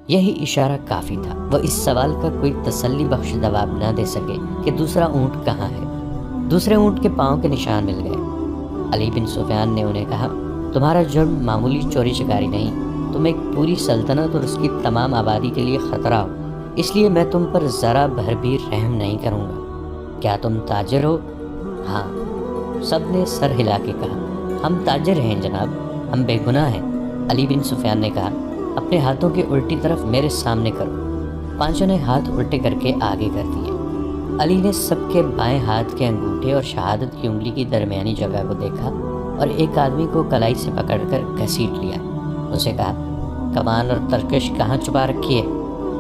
یہی اشارہ کافی تھا۔ وہ اس سوال کا کوئی تسلی بخش جواب نہ دے سکے کہ دوسرا اونٹ کہاں ہے۔ دوسرے اونٹ کے پاؤں کے نشان مل گئے۔ علی بن سفیان نے انہیں کہا، تمہارا جرم معمولی چوری چکاری نہیں، تم ایک پوری سلطنت اور اس کی تمام آبادی کے لیے خطرہ ہو، اس لیے میں تم پر ذرا بھر بھی رحم نہیں کروں گا۔ کیا تم تاجر ہو؟ ہاں، سب نے سر ہلا کے کہا، ہم تاجر ہیں جناب، ہم بے گناہ ہیں۔ علی بن سفیان نے کہا، اپنے ہاتھوں کی الٹی طرف میرے سامنے کرو۔ پانچوں نے ہاتھ الٹے کر کے آگے کر دیے۔ علی نے سب کے بائیں ہاتھ کے انگوٹھے اور شہادت کی انگلی کی درمیانی جگہ کو دیکھا اور ایک آدمی کو کلائی سے پکڑ کر گھسیٹ لیا۔ اسے کہا، کمان اور ترکش کہاں چھپا رکھی ہے؟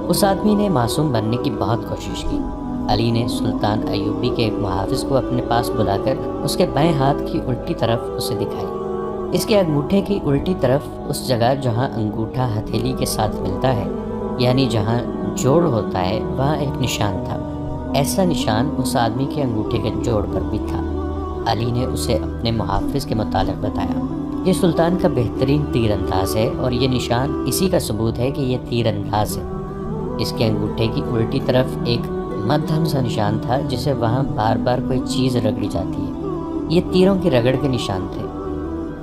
اس آدمی نے معصوم بننے کی بہت کوشش کی۔ علی نے سلطان ایوبی کے ایک محافظ کو اپنے پاس بلا کر اس کے بائیں ہاتھ کی الٹی طرف اسے دکھائی۔ اس کے انگوٹھے کی الٹی طرف اس جگہ جہاں انگوٹھا ہتھیلی کے ساتھ ملتا ہے، یعنی جہاں جوڑ ہوتا ہے، وہاں ایک نشان تھا۔ ایسا نشان اس آدمی کے انگوٹھے کے جوڑ پر بھی تھا۔ علی نے اسے اپنے محافظ کے متعلق بتایا، یہ سلطان کا بہترین تیر انداز ہے اور یہ نشان اسی کا ثبوت ہے کہ یہ تیر انداز ہے۔ اس کے انگوٹھے کی الٹی طرف ایک مدھم سا نشان تھا جسے وہاں بار بار کوئی چیز رگڑی جاتی ہے۔ یہ تیروں کی رگڑ کے نشان تھے۔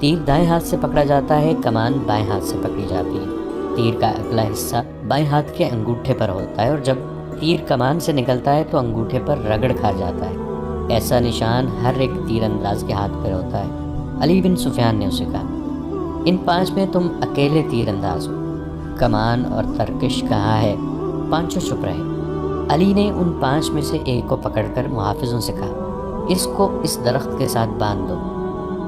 تیر دائیں ہاتھ سے پکڑا جاتا ہے، کمان بائیں ہاتھ سے پکڑی جاتی ہے۔ تیر کا اگلا حصہ بائیں ہاتھ کے انگوٹھے پر ہوتا ہے اور جب تیر کمان سے نکلتا ہے تو انگوٹھے پر رگڑ کھا جاتا ہے۔ ایسا نشان ہر ایک تیر انداز کے ہاتھ پر ہوتا ہے۔ علی بن سفیان نے اسے کہا، ان پانچ میں تم اکیلے تیر انداز ہو، کمان اور ترکش کہاں ہے؟ پانچوں چپ رہے۔ علی نے ان پانچ میں سے ایک کو پکڑ کر محافظوں سے کہا، اس کو اس درخت کے ساتھ باندھ دو۔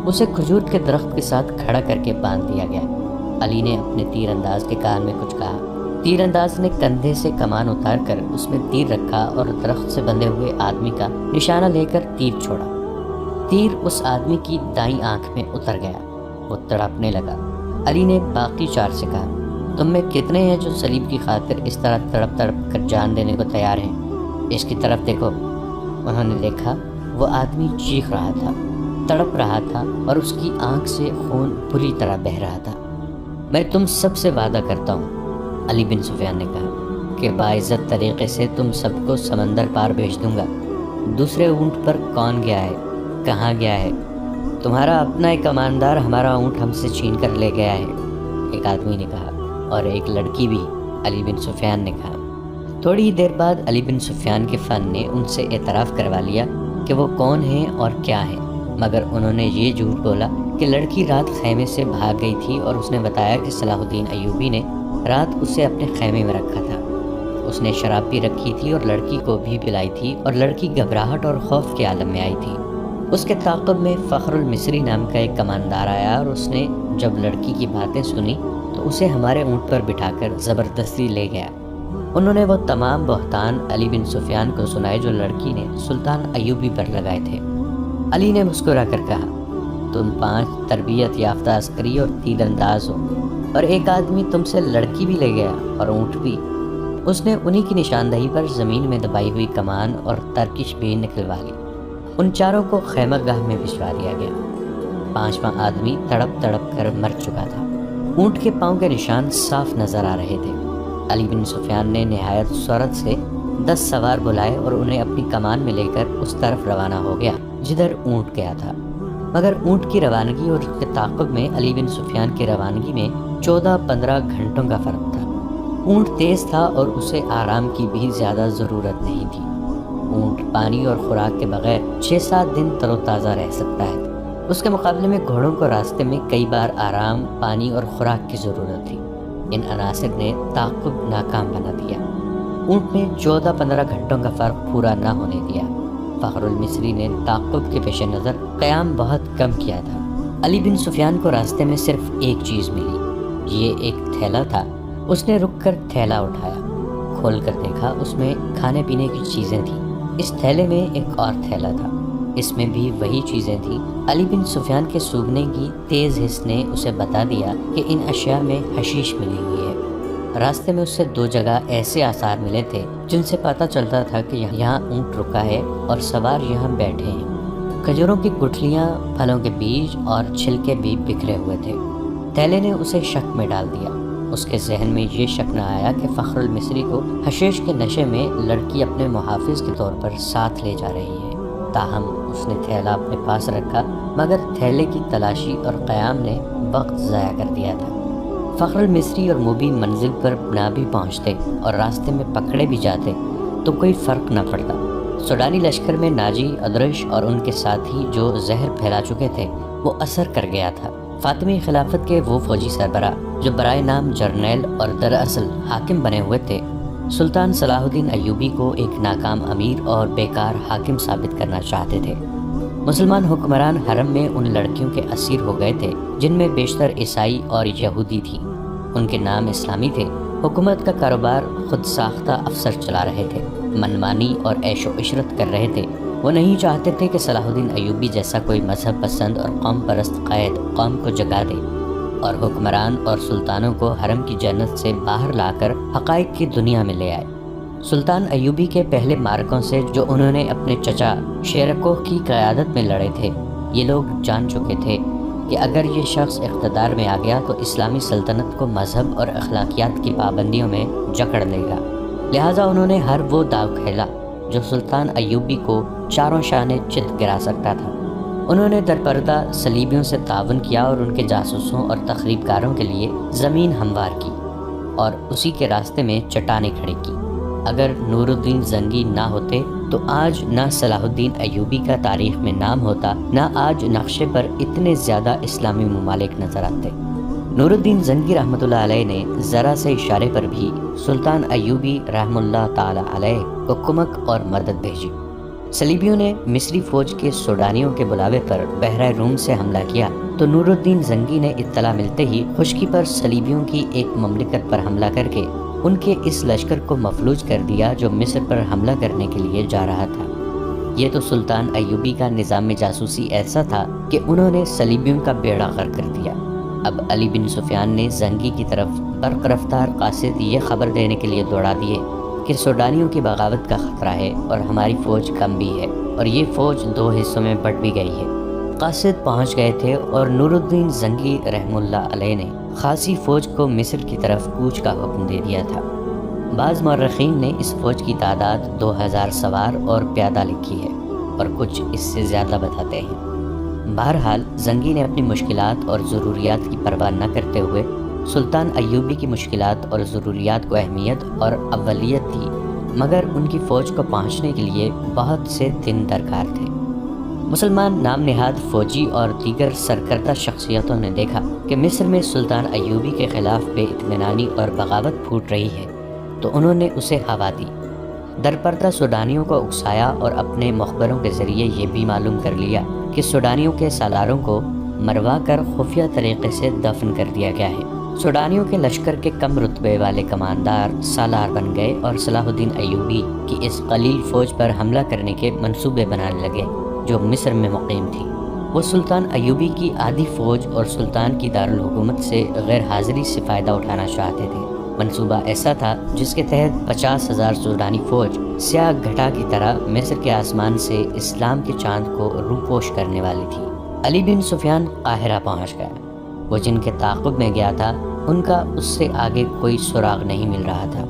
اسے کھجور کے درخت کے ساتھ کھڑا کر کے باندھ دیا گیا۔ علی نے اپنے تیر انداز کے کان میں کچھ کہا۔ تیر انداز نے کندھے سے کمان اتار کر اس میں تیر رکھا اور درخت سے بندھے ہوئے آدمی کا نشانہ لے کر تیر چھوڑا۔ تیر اس آدمی کی دائیں آنکھ میں اتر گیا۔ وہ تڑپنے لگا۔ علی نے باقی چار سے کہا، تم میں کتنے ہیں جو صلیب کی خاطر اس طرح تڑپ تڑپ کر جان دینے کو تیار ہیں؟ اس کی طرف دیکھو۔ انہوں نے دیکھا، وہ آدمی چیخ رہا تھا، تڑپ رہا تھا اور اس کی آنکھ سے خون بری طرح بہہ رہا تھا۔ میں تم سب سے وعدہ کرتا ہوں، علی بن سفیان نے کہا، کہ باعزت طریقے سے تم سب کو سمندر پار بھیج دوں گا۔ دوسرے اونٹ پر کون گیا ہے؟ کہاں گیا ہے؟ تمہارا اپنا ایک کماندار ہمارا اونٹ ہم سے چھین کر لے گیا ہے، ایک آدمی نے کہا، اور ایک لڑکی بھی، علی بن سفیان نے کہا۔ تھوڑی ہی دیر بعد علی بن سفیان کے فن نے ان سے اعتراف کروا لیا کہ وہ کون ہیں اور کیا ہیں، مگر انہوں نے یہ جھوٹ بولا کہ لڑکی رات خیمے سے بھاگ گئی تھی اور اس نے بتایا کہ صلاح الدین ایوبی نے رات اسے اپنے خیمے میں رکھا تھا۔ اس نے شراب بھی رکھی تھی اور لڑکی کو بھی پلائی تھی اور لڑکی گھبراہٹ اور خوف کے عالم میں آئی تھی۔ اس کے تعاقب میں فخر المصری نام کا ایک کماندار آیا اور اس نے جب لڑکی کی باتیں سنی تو اسے ہمارے اونٹ پر بٹھا کر زبردستی لے گیا۔ انہوں نے وہ تمام بہتان علی بن سفیان کو سنائے جو لڑکی نے سلطان ایوبی پر لگائے تھے۔ علی نے مسکرا کر کہا، تم 5 تربیت یافتہ عسکری اور تیر انداز ہو، اور ایک آدمی تم سے لڑکی بھی لے گیا اور اونٹ بھی۔ اس نے انہی کی نشاندہی پر زمین میں دبائی ہوئی کمان اور ترکش بھی نکلوا لی۔ ان چاروں کو خیمہ گاہ میں بھجوا دیا گیا۔ 5واں آدمی تڑپ تڑپ کر مر چکا تھا۔ اونٹ کے پاؤں کے نشان صاف نظر آ رہے تھے۔ علی بن سفیان نے نہایت سرعت سے 10 سوار بلائے اور انہیں اپنی کمان میں لے کر اس طرف روانہ ہو گیا جدھر اونٹ گیا تھا۔ مگر اونٹ کی روانگی اور اس کے تعاقب میں علی بن سفیان کی روانگی میں 14-15 گھنٹوں کا فرق تھا۔ اونٹ تیز تھا اور اسے آرام کی بھی زیادہ ضرورت نہیں تھی۔ اونٹ پانی اور خوراک کے بغیر 6-7 دن تر و تازہ رہ سکتا ہے۔ اس کے مقابلے میں گھوڑوں کو راستے میں کئی بار آرام، پانی اور خوراک کی ضرورت تھی۔ ان عناصر نے تعاقب ناکام بنا دیا۔ اونٹ نے 14-15 گھنٹوں کا فرق پورا نہ ہونے دیا۔ فخر المصری نے تعاقب کے پیش نظر قیام بہت کم کیا تھا۔ علی بن سفیان کو راستے میں صرف ایک چیز ملی، یہ ایک تھیلا تھا۔ اس نے رک کر تھیلا اٹھایا، کھول کر دیکھا، اس میں کھانے پینے کی چیزیں تھیں۔ اس تھیلے میں ایک اور تھیلا تھا، اس میں بھی وہی چیزیں تھیں۔ علی بن سفیان کے سونگھنے کی تیز حس نے اسے بتا دیا کہ ان اشیاء میں حشیش ملی ہوئی ہے۔ راستے میں اسے 2 جگہ ایسے آثار ملے تھے جن سے پتہ چلتا تھا کہ یہاں اونٹ رکا ہے اور سوار یہاں بیٹھے ہیں۔ کھجوروں کی گٹھلیاں، پھلوں کے بیج اور چھلکے بھی بکھرے ہوئے تھے۔ تھیلے نے اسے شک میں ڈال دیا۔ اس کے ذہن میں یہ شک نہ آیا کہ فخر المصری کو حشیش کے نشے میں لڑکی اپنے محافظ کے طور پر ساتھ لے جا رہی ہے۔ تاہم اس نے تھیلا اپنے پاس رکھا، مگر تھیلے کی تلاشی اور قیام نے وقت ضائع کر دیا تھا۔ فخر المصری اور موبی منزل پر نہ بھی پہنچتے اور راستے میں پکڑے بھی جاتے تو کوئی فرق نہ پڑتا۔ سوڈانی لشکر میں ناجی، ادرش اور ان کے ساتھی جو زہر پھیلا چکے تھے وہ اثر کر گیا تھا۔ فاطمی خلافت کے وہ فوجی سربراہ جو برائے نام جرنیل اور دراصل حاکم بنے ہوئے تھے، سلطان صلاح الدین ایوبی کو ایک ناکام امیر اور بیکار حاکم ثابت کرنا چاہتے تھے۔ مسلمان حکمران حرم میں ان لڑکیوں کے اسیر ہو گئے تھے جن میں بیشتر عیسائی اور یہودی تھی۔ ان کے نام اسلامی تھے، حکومت کا کاروبار خود ساختہ افسر چلا رہے تھے، منمانی اور عیش و عشرت کر رہے تھے۔ وہ نہیں چاہتے تھے کہ صلاح الدین ایوبی جیسا کوئی مذہب پسند اور قوم پرست قائد قوم کو جگا دے اور حکمران اور سلطانوں کو حرم کی جنت سے باہر لا کر حقائق کی دنیا میں لے آئے۔ سلطان ایوبی کے پہلے مارکوں سے جو انہوں نے اپنے چچا شیرکوہ کی قیادت میں لڑے تھے، یہ لوگ جان چکے تھے کہ اگر یہ شخص اقتدار میں آ گیا تو اسلامی سلطنت کو مذہب اور اخلاقیات کی پابندیوں میں جکڑ لے گا۔ لہٰذا انہوں نے ہر وہ داؤ کھیلا جو سلطان ایوبی کو چاروں شانے چت گرا سکتا تھا۔ انہوں نے درپردہ صلیبیوں سے تعاون کیا اور ان کے جاسوسوں اور تخریب کاروں کے لیے زمین ہموار کی اور اسی کے راستے میں چٹانیں کھڑی کی۔ اگر نور الدین زنگی نہ ہوتے تو آج نہ صلاح الدین ایوبی کا تاریخ میں نام ہوتا، نہ آج نقشے پر اتنے زیادہ اسلامی ممالک نظر آتے۔ نور الدین زنگی رحمۃ اللہ علیہ نے ذرا سے اشارے پر بھی سلطان ایوبی رحم اللہ تعالی علیہ کو کمک اور مدد بھیجی۔ صلیبیوں نے مصری فوج کے سوڈانیوں کے بلاوے پر بحرہ روم سے حملہ کیا تو نور الدین زنگی نے اطلاع ملتے ہی خشکی پر صلیبیوں کی ایک مملکت پر حملہ کر کے ان کے اس لشکر کو مفلوج کر دیا جو مصر پر حملہ کرنے کے لیے جا رہا تھا۔ یہ تو سلطان ایوبی کا نظام جاسوسی ایسا تھا کہ انہوں نے صلیبیوں کا بیڑا غرق کر دیا۔ اب علی بن سفیان نے زنگی کی طرف برق رفتار قاصد یہ خبر دینے کے لیے دوڑا دیے کہ سوڈانیوں کی بغاوت کا خطرہ ہے اور ہماری فوج کم بھی ہے اور یہ فوج 2 حصوں میں بٹ بھی گئی ہے۔ قاصد پہنچ گئے تھے اور نور الدین زنگی رحم اللہ علیہ نے خاصی فوج کو مصر کی طرف کوچ کا حکم دے دیا تھا۔ بعض مورخین نے اس فوج کی تعداد 2000 سوار اور پیادہ لکھی ہے اور کچھ اس سے زیادہ بتاتے ہیں۔ بہرحال زنگی نے اپنی مشکلات اور ضروریات کی پرواہ نہ کرتے ہوئے سلطان ایوبی کی مشکلات اور ضروریات کو اہمیت اور اولیت دی، مگر ان کی فوج کو پہنچنے کے لیے بہت سے دن درکار تھے۔ مسلمان نام نہاد فوجی اور دیگر سرکردہ شخصیتوں نے دیکھا کہ مصر میں سلطان ایوبی کے خلاف بے اطمینانی اور بغاوت پھوٹ رہی ہے تو انہوں نے اسے ہوا دی۔ درپردہ سوڈانیوں کو اکسایا اور اپنے مخبروں کے ذریعے یہ بھی معلوم کر لیا کہ سوڈانیوں کے سالاروں کو مروا کر خفیہ طریقے سے دفن کر دیا گیا ہے۔ سوڈانیوں کے لشکر کے کم رتبے والے کماندار سالار بن گئے اور صلاح الدین ایوبی کی اس قلیل فوج پر حملہ کرنے کے منصوبے بنانے لگے جو مصر میں مقیم تھی۔ وہ سلطان ایوبی کی آدھی فوج اور سلطان کی دارالحکومت سے غیر حاضری سے فائدہ اٹھانا چاہتے تھے۔ منصوبہ ایسا تھا جس کے تحت 50,000 سوڈانی فوج سیاہ گھٹا کی طرح مصر کے آسمان سے اسلام کے چاند کو روپوش کرنے والی تھی۔ علی بن سفیان قاہرہ پہنچ گیا۔ وہ جن کے تعاقب میں گیا تھا ان کا اس سے آگے کوئی سراغ نہیں مل رہا تھا۔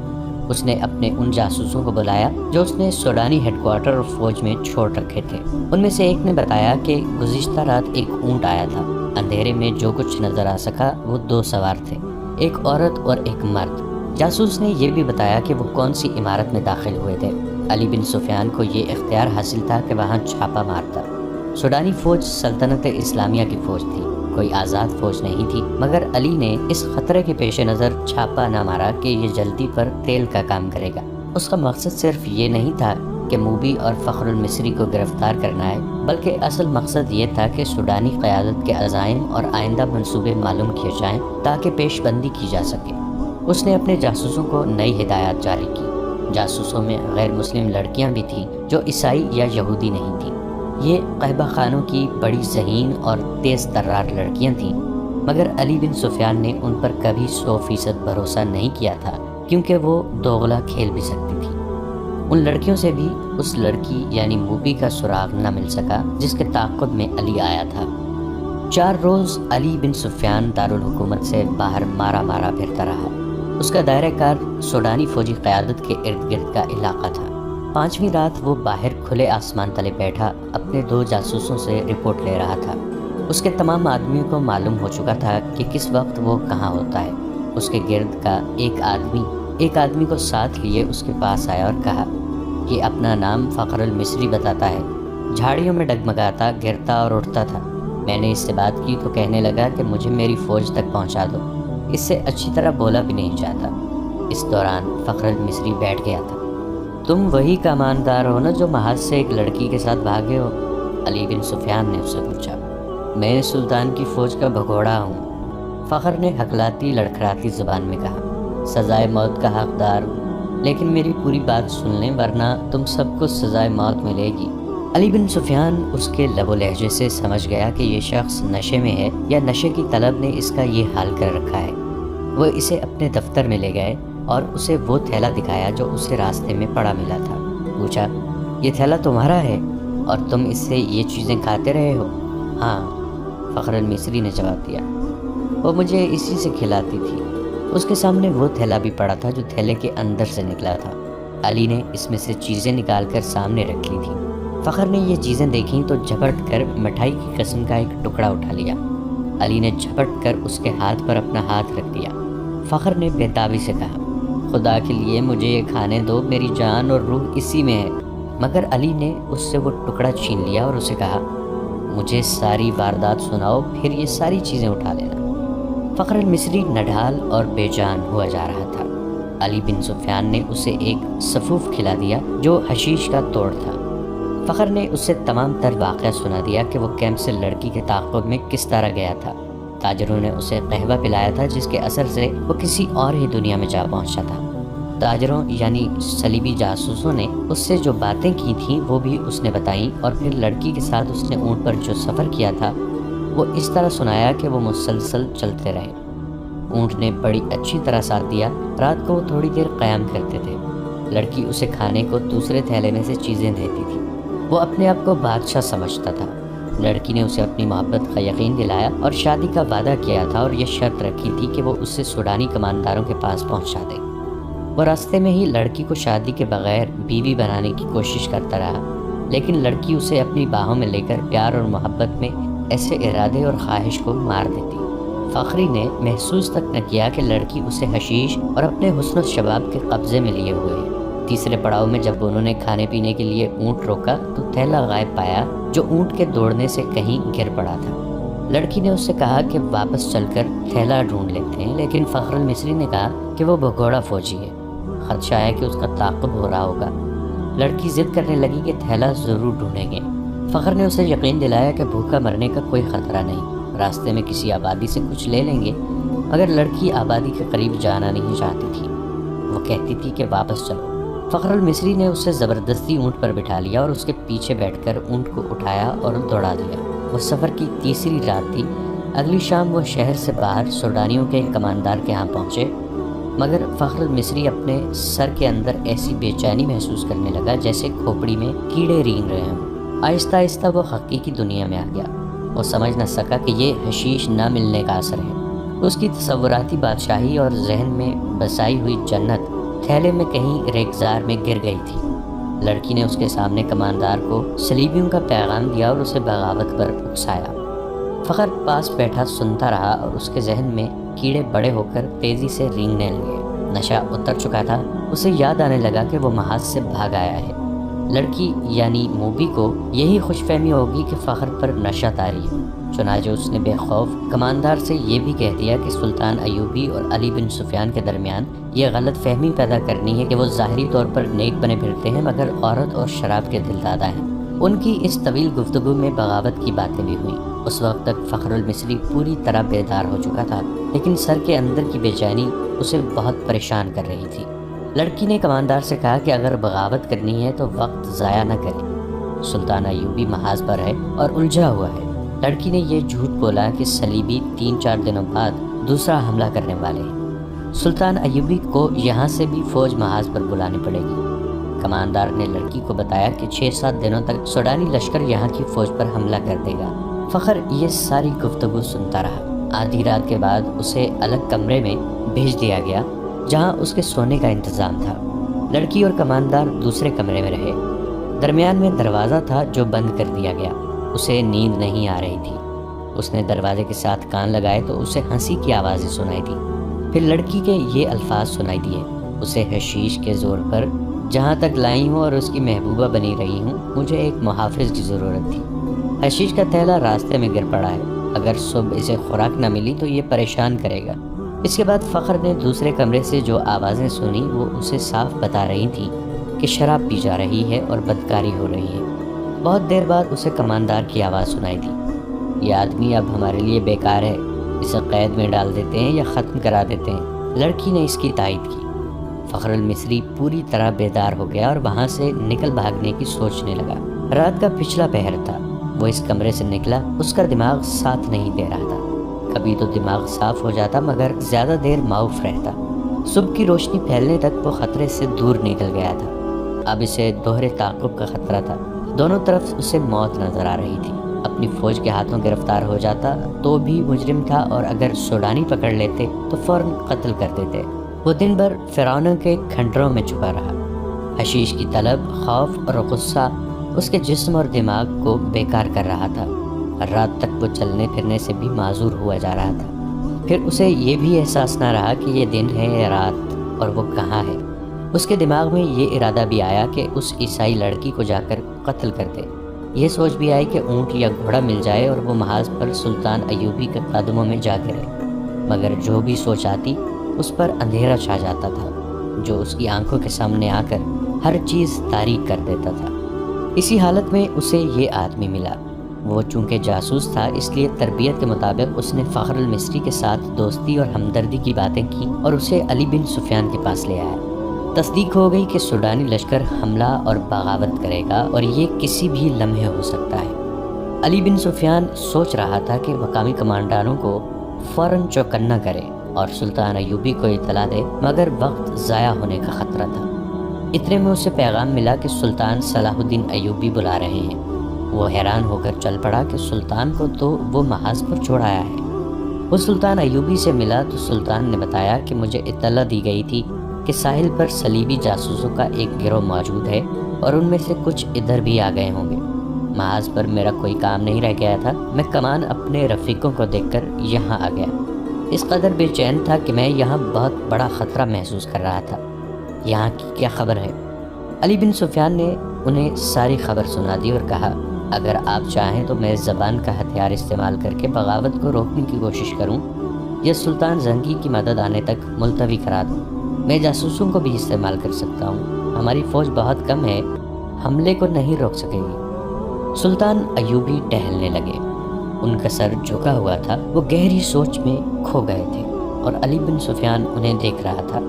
اس نے اپنے ان جاسوسوں کو بلایا جو اس نے سوڈانی ہیڈ کوارٹر اور فوج میں چھوڑ رکھے تھے۔ ان میں سے ایک نے بتایا کہ گزشتہ رات ایک اونٹ آیا تھا۔ اندھیرے میں جو کچھ نظر آ سکا وہ 2 سوار تھے، ایک عورت اور ایک مرد۔ جاسوس نے یہ بھی بتایا کہ وہ کون سی عمارت میں داخل ہوئے تھے۔ علی بن سفیان کو یہ اختیار حاصل تھا کہ وہاں چھاپا مارتا۔ سوڈانی فوج سلطنت اسلامیہ کی فوج تھی، کوئی آزاد فوج نہیں تھی، مگر علی نے اس خطرے کے پیش نظر چھاپا نہ مارا کہ یہ جلدی پر تیل کا کام کرے گا۔ اس کا مقصد صرف یہ نہیں تھا کہ موبی اور فخر المصری کو گرفتار کرنا ہے، بلکہ اصل مقصد یہ تھا کہ سوڈانی قیادت کے عزائم اور آئندہ منصوبے معلوم کیے جائیں تاکہ پیش بندی کی جا سکے۔ اس نے اپنے جاسوسوں کو نئی ہدایات جاری کی۔ جاسوسوں میں غیر مسلم لڑکیاں بھی تھیں جو عیسائی یا یہودی نہیں تھیں۔ یہ قہبہ خانوں کی بڑی ذہین اور تیز ترار لڑکیاں تھیں، مگر علی بن سفیان نے ان پر کبھی 100% بھروسہ نہیں کیا تھا کیونکہ وہ دوغلا کھیل بھی سکتی تھی۔ ان لڑکیوں سے بھی اس لڑکی یعنی موبی کا سراغ نہ مل سکا جس کے تعاقب میں علی آیا تھا۔ 4 روز علی بن سفیان دارالحکومت سے باہر مارا پھرتا رہا۔ اس کا دائرہ کار سوڈانی فوجی قیادت کے ارد گرد کا علاقہ تھا۔ 5ویں رات وہ باہر کھلے آسمان تلے بیٹھا اپنے 2 جاسوسوں سے رپورٹ لے رہا تھا۔ اس کے تمام آدمیوں کو معلوم ہو چکا تھا کہ کس وقت وہ کہاں ہوتا ہے۔ اس کے گرد کا ایک آدمی کو ساتھ لیے اس کے پاس آیا اور کہا کہ اپنا نام فخر المصری بتاتا ہے، جھاڑیوں میں ڈگمگاتا، گرتا اور اٹھتا تھا۔ میں نے اس سے بات کی تو کہنے لگا کہ مجھے میری فوج تک پہنچا دو، اس سے اچھی طرح بولا بھی نہیں جاتا۔ اس دوران فخر المصری بیٹھ گیا تھا۔ تم وہی کماندار ہو نا جو محاذ سے ایک لڑکی کے ساتھ بھاگے ہو؟ علی بن سفیان نے اسے پوچھا۔ میں سلطان کی فوج کا بھگوڑا ہوں، فخر نے ہکلاتی لڑکھڑاتی زبان میں کہا۔ سزائے موت کا حقدار ہوں، لیکن میری پوری بات سن لیں ورنہ تم سب کو سزائے موت ملے گی۔ علی بن سفیان اس کے لب و لہجے سے سمجھ گیا کہ یہ شخص نشے میں ہے یا نشے کی طلب نے اس کا یہ حال کر رکھا ہے۔ وہ اسے اپنے دفتر میں لے گئے اور اسے وہ تھیلا دکھایا جو اسے راستے میں پڑا ملا تھا۔ پوچھا، یہ تھیلا تمہارا ہے اور تم اس سے یہ چیزیں کھاتے رہے ہو؟ ہاں، فخر المصری نے جواب دیا، وہ مجھے اسی سے کھلاتی تھی۔ اس کے سامنے وہ تھیلا بھی پڑا تھا جو تھیلے کے اندر سے نکلا تھا۔ علی نے اس میں سے چیزیں نکال کر سامنے رکھ لی تھی۔ فخر نے یہ چیزیں دیکھیں تو جھپٹ کر مٹھائی کی قسم کا ایک ٹکڑا اٹھا لیا۔ علی نے جھپٹ کر اس کے ہاتھ پر اپنا ہاتھ رکھ دیا۔ فخر نے بےتابی سے کہا، خدا کے لیے مجھے یہ کھانے دو، میری جان اور روح اسی میں ہے۔ مگر علی نے اس سے وہ ٹکڑا چھین لیا اور اسے کہا، مجھے ساری واردات سناؤ، پھر یہ ساری چیزیں اٹھا لینا۔ فخر المصری نڈھال اور بے جان ہوا جا رہا تھا۔ علی بن سفیان نے اسے ایک سفوف کھلا دیا جو حشیش کا توڑ تھا۔ فخر نے اسے تمام تر واقعہ سنا دیا کہ وہ کیمپ سے لڑکی کے تعاقب میں کس طرح گیا تھا۔ تاجروں نے اسے قہوہ پلایا تھا جس کے اثر سے وہ کسی اور ہی دنیا میں جا پہنچا تھا۔ تاجروں یعنی صلیبی جاسوسوں نے اس سے جو باتیں کی تھیں وہ بھی اس نے بتائیں، اور پھر لڑکی کے ساتھ اس نے اونٹ پر جو سفر کیا تھا وہ اس طرح سنایا کہ وہ مسلسل چلتے رہے۔ اونٹ نے بڑی اچھی طرح ساتھ دیا۔ رات کو وہ تھوڑی دیر قیام کرتے تھے۔ لڑکی اسے کھانے کو دوسرے تھیلے میں سے چیزیں دیتی تھی۔ وہ اپنے آپ کو بادشاہ سمجھتا تھا۔ لڑکی نے اسے اپنی محبت کا یقین دلایا اور شادی کا وعدہ کیا تھا، اور یہ شرط رکھی تھی کہ وہ اسے سوڈانی کمانداروں کے پاس پہنچا دے۔ وہ راستے میں ہی لڑکی کو شادی کے بغیر بیوی بنانے کی کوشش کرتا رہا، لیکن لڑکی اسے اپنی باہوں میں لے کر پیار اور محبت میں ایسے ارادے اور خواہش کو مار دیتی۔ فخری نے محسوس تک نہ کیا کہ لڑکی اسے حشیش اور اپنے حسن و شباب کے قبضے میں لیے ہوئے ہے۔ تیسرے پڑاؤ میں جب انہوں نے کھانے پینے کے لیے اونٹ روکا تو تھیلا غائب پایا جو اونٹ کے دوڑنے سے کہیں گر پڑا تھا۔ لڑکی نے اس سے کہا کہ واپس چل کر تھیلا ڈھونڈ لیتے ہیں، لیکن فخر المصری نے کہا کہ وہ بھگوڑا فوجی ہے، خدشہ ہے کہ اس کا تعاقب ہو رہا ہوگا۔ لڑکی ضد کرنے لگی کہ تھیلا ضرور ڈھونڈیں گے۔ فخر نے اسے یقین دلایا کہ بھوکا مرنے کا کوئی خطرہ نہیں، راستے میں کسی آبادی سے کچھ لے لیں گے۔ مگر لڑکی آبادی کے قریب جانا نہیں چاہتی تھی، وہ کہتی تھی کہ واپس چلو۔ فخر المصری نے اسے زبردستی اونٹ پر بٹھا لیا اور اس کے پیچھے بیٹھ کر اونٹ کو اٹھایا اور دوڑا دیا۔ وہ سفر کی تیسری رات تھی۔ اگلی شام وہ شہر سے باہر سوڈانیوں کے ایک کماندار کے ہاں پہنچے، مگر فخر المصری اپنے سر کے اندر ایسی بے چینی محسوس کرنے لگا جیسے کھوپڑی میں کیڑے رینگ رہے ہوں۔ آہستہ آہستہ وہ حقیقی دنیا میں آ گیا۔ وہ سمجھ نہ سکا کہ یہ حشیش نہ ملنے کا اثر ہے۔ اس کی تصوراتی بادشاہی اور ذہن میں بسائی ہوئی جنت تھیلے میں کہیں ریگزار میں گر گئی تھی۔ لڑکی نے اس کے سامنے کماندار کو صلیبیوں کا پیغام دیا اور اسے بغاوت پر اکسایا۔ فخر پاس بیٹھا سنتا رہا اور اس کے ذہن میں کیڑے بڑے ہو کر تیزی سے رینگنے لگے۔ نشہ اتر چکا تھا۔ اسے یاد آنے لگا کہ وہ محاذ سے بھاگ آیا ہے۔ لڑکی یعنی موبی کو یہی خوش فہمی ہوگی کہ فخر پر نشہ طاری ہے، چنانچہ اس نے بے خوف کماندار سے یہ بھی کہہ دیا کہ سلطان ایوبی اور علی بن سفیان کے درمیان یہ غلط فہمی پیدا کرنی ہے کہ وہ ظاہری طور پر نیک بنے پھرتے ہیں مگر عورت اور شراب کے دل دادا ہیں۔ ان کی اس طویل گفتگو میں بغاوت کی باتیں بھی ہوئیں۔ اس وقت تک فخر المصری پوری طرح بیدار ہو چکا تھا، لیکن سر کے اندر کی بے چینی اسے بہت پریشان کر رہی تھی۔ لڑکی نے کماندار سے کہا کہ اگر بغاوت کرنی ہے تو وقت ضائع نہ کرے، سلطان ایوبی محاذ پر ہے اور الجھا ہوا ہے۔ لڑکی نے یہ جھوٹ بولا کہ صلیبی 3-4 دنوں بعد دوسرا حملہ کرنے والے ہیں۔ سلطان ایوبی کو یہاں سے بھی فوج محاذ پر بلانی پڑے گی۔ کماندار نے لڑکی کو بتایا کہ 6-7 دنوں تک سوڈانی لشکر یہاں کی فوج پر حملہ کر دے گا۔ فخر یہ ساری گفتگو سنتا رہا۔ آدھی رات کے بعد اسے الگ کمرے میں بھیج دیا گیا جہاں اس کے سونے کا انتظام تھا۔ لڑکی اور کماندار دوسرے کمرے میں رہے۔ درمیان میں دروازہ تھا جو بند کر دیا گیا۔ اسے نیند نہیں آ رہی تھی۔ اس نے دروازے کے ساتھ کان لگائے تو اسے ہنسی کی آوازیں سنائی دی۔ پھر لڑکی کے یہ الفاظ سنائی دیے، اسے حشیش کے زور پر جہاں تک لائی ہوں اور اس کی محبوبہ بنی رہی ہوں، مجھے ایک محافظ کی ضرورت تھی۔ حشیش کا تھیلا راستے میں گر پڑا ہے، اگر صبح اسے خوراک نہ ملی تو یہ پریشان کرے گا۔ اس کے بعد فخر نے دوسرے کمرے سے جو آوازیں سنی وہ اسے صاف بتا رہی تھی کہ شراب پی جا رہی ہے اور بدکاری ہو رہی ہے۔ بہت دیر بعد اسے کماندار کی آواز سنائی دی، یہ آدمی اب ہمارے لیے بیکار ہے، اسے قید میں ڈال دیتے ہیں یا ختم کرا دیتے ہیں۔ لڑکی نے اس کی تائید کی۔ فخر المصری پوری طرح بیدار ہو گیا اور وہاں سے نکل بھاگنے کی سوچنے لگا۔ رات کا پچھلا پہر تھا، وہ اس کمرے سے نکلا، اس کا دماغ ساتھ نہیں دے رہا تھا۔ کبھی تو دماغ صاف ہو جاتا مگر زیادہ دیر معاف رہتا۔ صبح کی روشنی پھیلنے تک وہ خطرے سے دور نکل گیا تھا۔ اب اسے دوہرے تعاقب کا خطرہ تھا، دونوں طرف اسے موت نظر آ رہی تھی۔ اپنی فوج کے ہاتھوں گرفتار ہو جاتا تو بھی مجرم تھا، اور اگر سوڈانی پکڑ لیتے تو فوراً قتل کر دیتے۔ وہ دن بھر فرعونوں کے کھنڈروں میں چھپا رہا۔ حشیش کی طلب، خوف اور غصہ اس کے جسم اور دماغ کو بیکار کر رہا تھا۔ ہر رات تک وہ چلنے پھرنے سے بھی معذور ہوا جا رہا تھا۔ پھر اسے یہ بھی احساس نہ رہا کہ یہ دن ہے یا رات اور وہ کہاں ہے۔ اس کے دماغ میں یہ ارادہ بھی آیا کہ اس عیسائی لڑکی کو جا کر قتل کر دے۔ یہ سوچ بھی آئی کہ اونٹ یا گھوڑا مل جائے اور وہ محاذ پر سلطان ایوبی کے قدموں میں جا گرے، مگر جو بھی سوچ آتی اس پر اندھیرا چھا جاتا تھا جو اس کی آنکھوں کے سامنے آ کر ہر چیز تاریک کر دیتا تھا۔ اسی حالت میں اسے یہ آدمی ملا۔ وہ چونکہ جاسوس تھا اس لیے تربیت کے مطابق اس نے فخر المصری کے ساتھ دوستی اور ہمدردی کی باتیں کی اور اسے علی بن سفیان کے پاس لے آیا۔ تصدیق ہو گئی کہ سوڈانی لشکر حملہ اور بغاوت کرے گا اور یہ کسی بھی لمحے ہو سکتا ہے۔ علی بن سفیان سوچ رہا تھا کہ مقامی کمانڈروں کو فوراً چوکنا کرے اور سلطان ایوبی کو اطلاع دے، مگر وقت ضائع ہونے کا خطرہ تھا۔ اتنے میں اسے پیغام ملا کہ سلطان صلاح الدین ایوبی بلا رہے ہیں۔ وہ حیران ہو کر چل پڑا کہ سلطان کو تو وہ محاذ پر چھوڑ آیا ہے۔ وہ سلطان ایوبی سے ملا تو سلطان نے بتایا کہ مجھے اطلاع دی گئی تھی کہ ساحل پر صلیبی جاسوسوں کا ایک گروہ موجود ہے اور ان میں سے کچھ ادھر بھی آ گئے ہوں گے۔ محاذ پر میرا کوئی کام نہیں رہ گیا تھا، میں کمان اپنے رفیقوں کو دیکھ کر یہاں آ گیا۔ اس قدر بے چین تھا کہ میں یہاں بہت بڑا خطرہ محسوس کر رہا تھا۔ یہاں کی کیا خبر ہے؟ علی بن سفیان نے انہیں ساری خبر سنا دی اور کہا، اگر آپ چاہیں تو میں زبان کا ہتھیار استعمال کر کے بغاوت کو روکنے کی کوشش کروں یا سلطان زنگی کی مدد آنے تک ملتوی کرا دوں۔ میں جاسوسوں کو بھی استعمال کر سکتا ہوں، ہماری فوج بہت کم ہے، حملے کو نہیں روک سکے گی۔ سلطان ایوبی ٹہلنے لگے، ان کا سر جھکا ہوا تھا، وہ گہری سوچ میں کھو گئے تھے اور علی بن سفیان انہیں دیکھ رہا تھا۔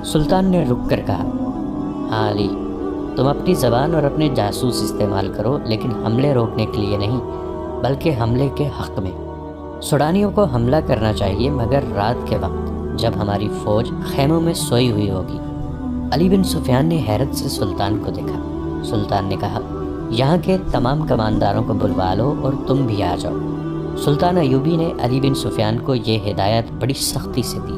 سلطان نے رک کر کہا، ہاں علی، تم اپنی زبان اور اپنے جاسوس استعمال کرو، لیکن حملے روکنے کے لیے نہیں بلکہ حملے کے حق میں۔ سوڈانیوں کو حملہ کرنا چاہیے مگر رات کے وقت جب ہماری فوج خیموں میں سوئی ہوئی ہوگی۔ علی بن سفیان نے حیرت سے سلطان کو دیکھا۔ سلطان نے کہا، یہاں کے تمام کمانداروں کو بلوا لو اور تم بھی آ جاؤ۔ سلطان ایوبی نے علی بن سفیان کو یہ ہدایت بڑی سختی سے دی،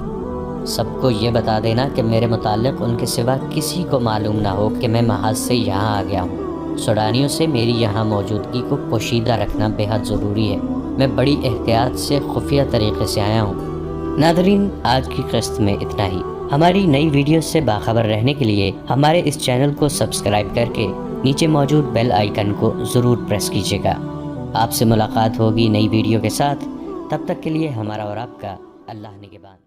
سب کو یہ بتا دینا کہ میرے متعلق ان کے سوا کسی کو معلوم نہ ہو کہ میں محاذ سے یہاں آ گیا ہوں۔ سوڈانیوں سے میری یہاں موجودگی کو پوشیدہ رکھنا بے حد ضروری ہے، میں بڑی احتیاط سے خفیہ طریقے سے آیا ہوں۔ ناظرین، آج کی قسط میں اتنا ہی۔ ہماری نئی ویڈیوز سے باخبر رہنے کے لیے ہمارے اس چینل کو سبسکرائب کر کے نیچے موجود بیل آئیکن کو ضرور پریس کیجیے گا۔ آپ سے ملاقات ہوگی نئی ویڈیو کے ساتھ، تب تک کے لیے ہمارا اور آپ کا اللہ نگہبان۔